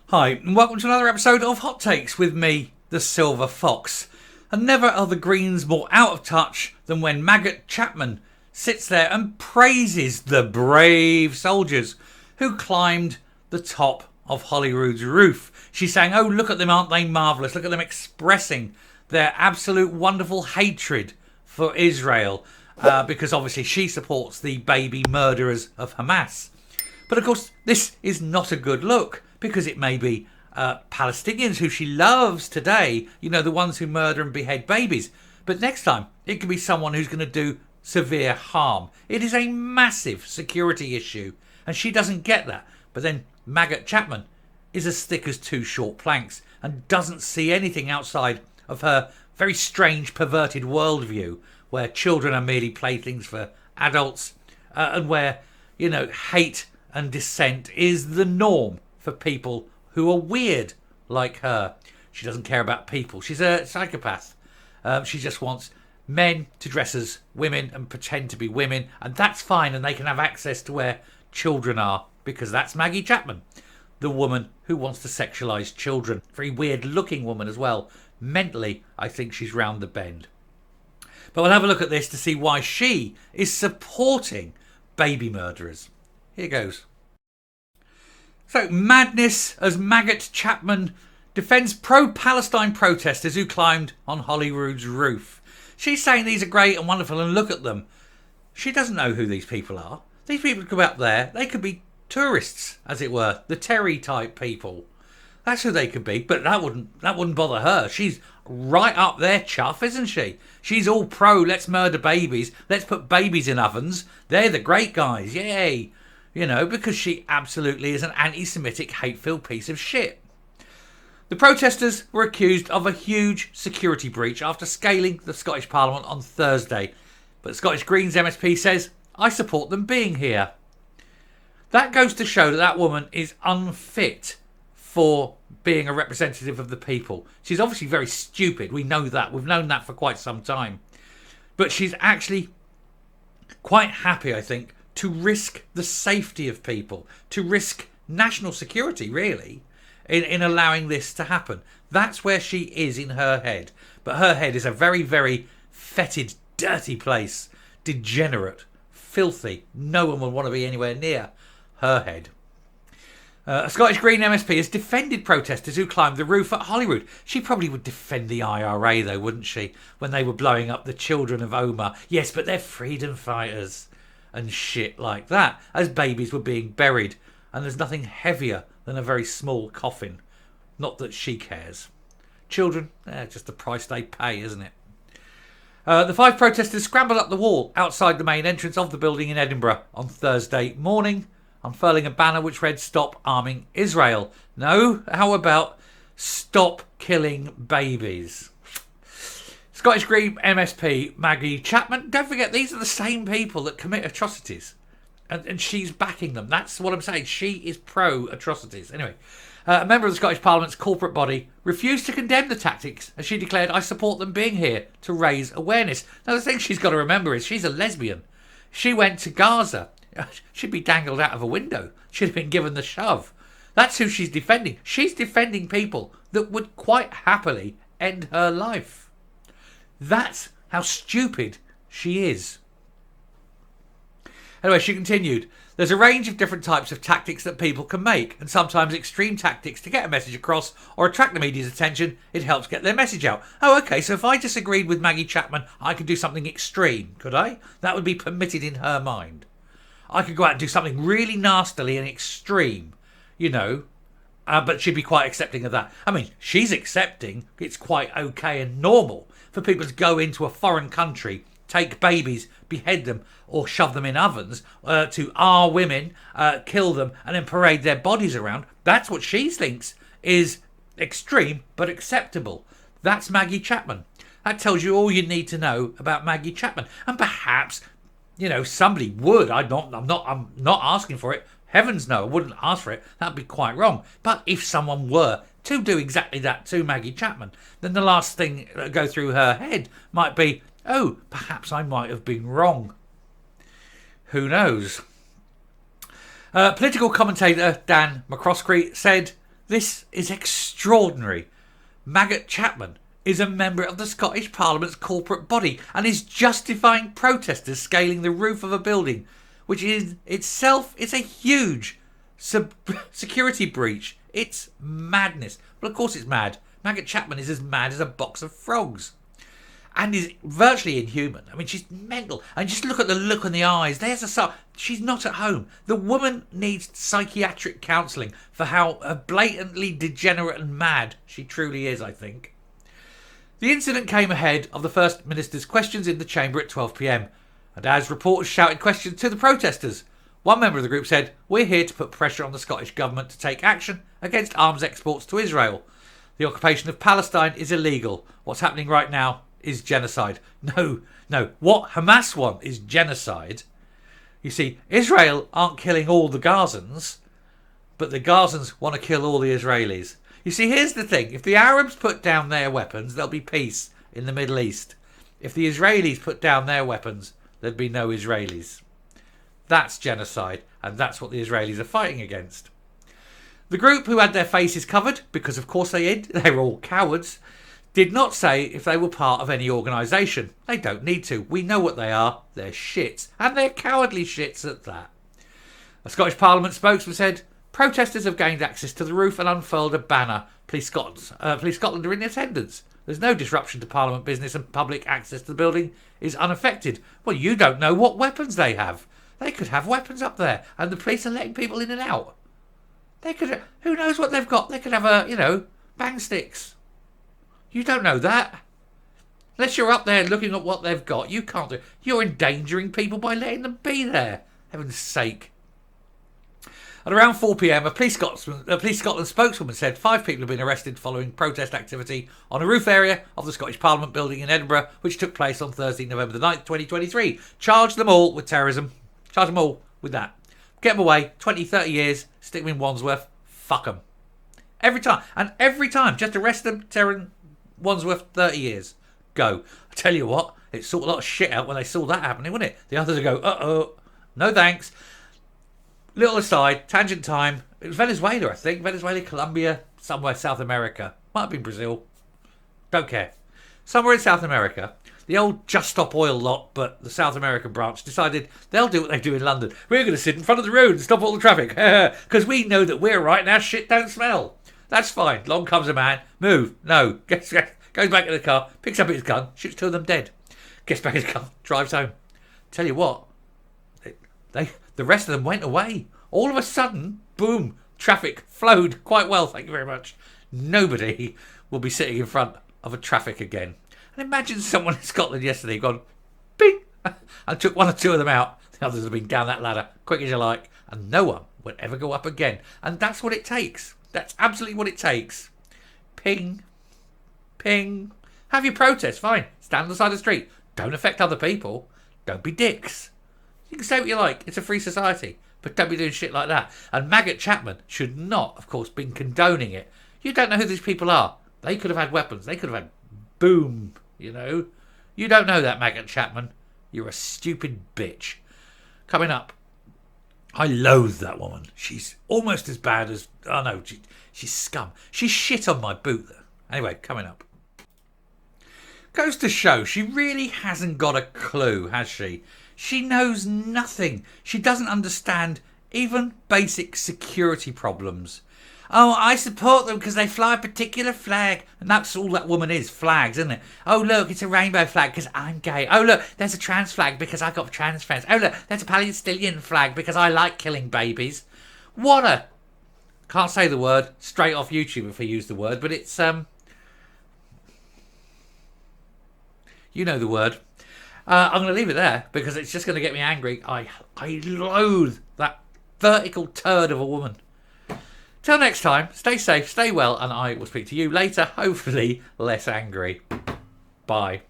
Hi, and welcome to another episode of Hot Takes with me, the Silver Fox. And never are the Greens more out of touch than when Maggot Chapman sits there and praises the brave soldiers who climbed the top of Holyrood's roof. She's saying, oh, look at them, aren't they marvellous? Look at them expressing their absolute wonderful hatred for Israel. Because obviously she supports the baby murderers of Hamas. But of course, this is not a good look, because it may be Palestinians who she loves today, you know, the ones who murder and behead babies. But next time, it could be someone who's going to do severe harm. It is a massive security issue, and she doesn't get that. But then Maggot Chapman is as thick as two short planks and doesn't see anything outside of her very strange, perverted worldview, where children are merely playthings for adults, and where, you know, hate and dissent is the norm for people who are weird like her. She doesn't care about people. She's a psychopath. She just wants men to dress as women and pretend to be women, and that's fine, and they can have access to where children are, because that's Maggie Chapman, the woman who wants to sexualise children. Very weird looking woman as well. Mentally, I think she's round the bend. But we'll have a look at this to see why she is supporting baby murderers. Here goes. So, madness as Maggot Chapman defends pro-Palestine protesters who climbed on Holyrood's roof. She's saying these are great and wonderful and look at them. She doesn't know who these people are. These people could go up there. They could be tourists, as it were. The Terry type people. That's who they could be. But that wouldn't bother her. She's right up there chuff, isn't she? She's all pro, let's murder babies. Let's put babies in ovens. They're the great guys. Yay. You know, because she absolutely is an anti-Semitic, hate-filled piece of shit. The protesters were accused of a huge security breach after scaling the Scottish Parliament on Thursday. But the Scottish Greens MSP says, I support them being here. That goes to show that that woman is unfit for being a representative of the people. She's obviously very stupid. We know that. We've known that for quite some time. But she's actually quite happy, I think, to risk the safety of people, to risk national security, really, in allowing this to happen. That's where she is in her head. But her head is a very, very fetid, dirty place. Degenerate, filthy. No one would want to be anywhere near her head. A Scottish Green MSP has defended protesters who climbed the roof at Holyrood. She probably would defend the IRA, though, wouldn't she? When they were blowing up the children of Omar. Yes, but they're freedom fighters. And shit like that, as babies were being buried, and there's nothing heavier than a very small coffin. Not that she cares. Children, just the price they pay, isn't it? The 5 protesters scrambled up the wall outside the main entrance of the building in Edinburgh on Thursday morning, unfurling a banner which read, Stop Arming Israel. No, how about Stop Killing Babies? Scottish Green MSP Maggie Chapman, don't forget, these are the same people that commit atrocities. And she's backing them. That's what I'm saying. She is pro-atrocities. Anyway, a member of the Scottish Parliament's corporate body refused to condemn the tactics as she declared, I support them being here to raise awareness. Now, the thing she's got to remember is she's a lesbian. She went to Gaza. She'd be dangled out of a window. She'd have been given the shove. That's who she's defending. She's defending people that would quite happily end her life. That's how stupid she is. Anyway, she continued, there's a range of different types of tactics that people can make, and sometimes extreme tactics to get a message across or attract the media's attention. It helps get their message out. Oh, okay, so if I disagreed with Maggie Chapman, I could do something extreme, could I? That would be permitted in her mind. I could go out and do something really nastily and extreme, you know, but she'd be quite accepting of that. I mean, she's accepting. It's quite okay and normal for people to go into a foreign country, take babies, behead them, or shove them in ovens, to our women, kill them, and then parade their bodies around. That's what she thinks is extreme but acceptable. That's Maggie Chapman. That tells you all you need to know about Maggie Chapman. And perhaps, you know, somebody would. I'm not asking for it. Heavens no, I wouldn't ask for it. That'd be quite wrong. But if someone were to do exactly that to Maggie Chapman, then the last thing that go through her head might be, oh, perhaps I might have been wrong. Who knows? Political commentator Dan McCroskey said This is extraordinary. Maggot Chapman is a member of the Scottish Parliament's corporate body and is justifying protesters scaling the roof of a building, which is itself it's a huge security breach. It's madness. Well, of course it's mad. Maggot Chapman is as mad as a box of frogs. And is virtually inhuman. I mean, she's mental. And just look at the look in the eyes. There's a sign. She's not at home. The woman needs psychiatric counselling for how blatantly degenerate and mad she truly is, I think. The incident came ahead of the First Minister's questions in the chamber at 12 p.m. And as reporters shouted questions to the protesters, one member of the group said, "We're here to put pressure on the Scottish government to take action against arms exports to Israel. The occupation of Palestine is illegal. What's happening right now is genocide." No. What Hamas want is genocide. You see, Israel aren't killing all the Gazans, but the Gazans want to kill all the Israelis. You see, here's the thing. If the Arabs put down their weapons, there'll be peace in the Middle East. If the Israelis put down their weapons, there'd be no Israelis. That's genocide, and that's what the Israelis are fighting against. The group, who had their faces covered, because of course they did, they were all cowards, did not say if they were part of any organisation. They don't need to. We know what they are. They're shits. And they're cowardly shits at that. A Scottish Parliament spokesman said, "Protesters have gained access to the roof and unfurled a banner. Police Scotland are in attendance. There's no disruption to Parliament business and public access to the building is unaffected." Well, you don't know what weapons they have. They could have weapons up there and the police are letting people in and out. They could, who knows what they've got? They could have bang sticks. You don't know that. Unless you're up there looking at what they've got, you can't do. You're endangering people by letting them be there. Heaven's sake. At around 4 p.m, a Police Scotland spokeswoman said 5 people have been arrested following protest activity on a roof area of the Scottish Parliament building in Edinburgh, which took place on Thursday, November the 9th, 2023. Charge them all with terrorism. Charge them all with that. Get them away. 20, 30 years. Stick them in Wandsworth. Fuck them. Every time. And every time. Just arrest them, Wandsworth, 30 years. Go. I tell you what, it sorted a lot of shit out when they saw that happening, wouldn't it? The others would go, uh-oh, no thanks. Little aside, tangent time. It was Venezuela, I think. Venezuela, Colombia, somewhere South America. Might have been Brazil. Don't care. Somewhere in South America, the old Just Stop Oil lot, but the South American branch, decided they'll do what they do in London. We're going to sit in front of the road and stop all the traffic. Because we know that we're right and our shit don't smell. That's fine. Long comes a man. Move. No. Goes back in the car. Picks up his gun. Shoots 2 of them dead. Gets back in his car. Drives home. Tell you what. The rest of them went away. All of a sudden, boom. Traffic flowed quite well. Thank you very much. Nobody will be sitting in front of a traffic again. And imagine someone in Scotland yesterday gone, bing, and took 1 or 2 of them out. The others have been down that ladder, quick as you like. And no one will ever go up again. And that's what it takes. That's absolutely what it takes. Ping. Ping. Have your protest, fine. Stand on the side of the street. Don't affect other people. Don't be dicks. You can say what you like. It's a free society. But don't be doing shit like that. And Maggot Chapman should not, of course, been condoning it. You don't know who these people are. They could have had weapons. They could have had boom, You don't know that, Maggot Chapman. You're a stupid bitch. Coming up. I loathe that woman. She's almost as bad as... Oh, no. She's scum. She's shit on my boot, though. Anyway, coming up. Goes to show she really hasn't got a clue, has she? She knows nothing. She doesn't understand even basic security problems. Oh, I support them because they fly a particular flag. And that's all that woman is, flags, isn't it? Oh, look, it's a rainbow flag because I'm gay. Oh, look, there's a trans flag because I got trans friends. Oh, look, there's a Palestinian flag because I like killing babies. What a... Can't say the word. Straight off YouTube if I use the word, but it's... You know the word. I'm going to leave it there because it's just going to get me angry. I loathe that vertical turd of a woman. Till next time, stay safe, stay well, and I will speak to you later, hopefully less angry. Bye.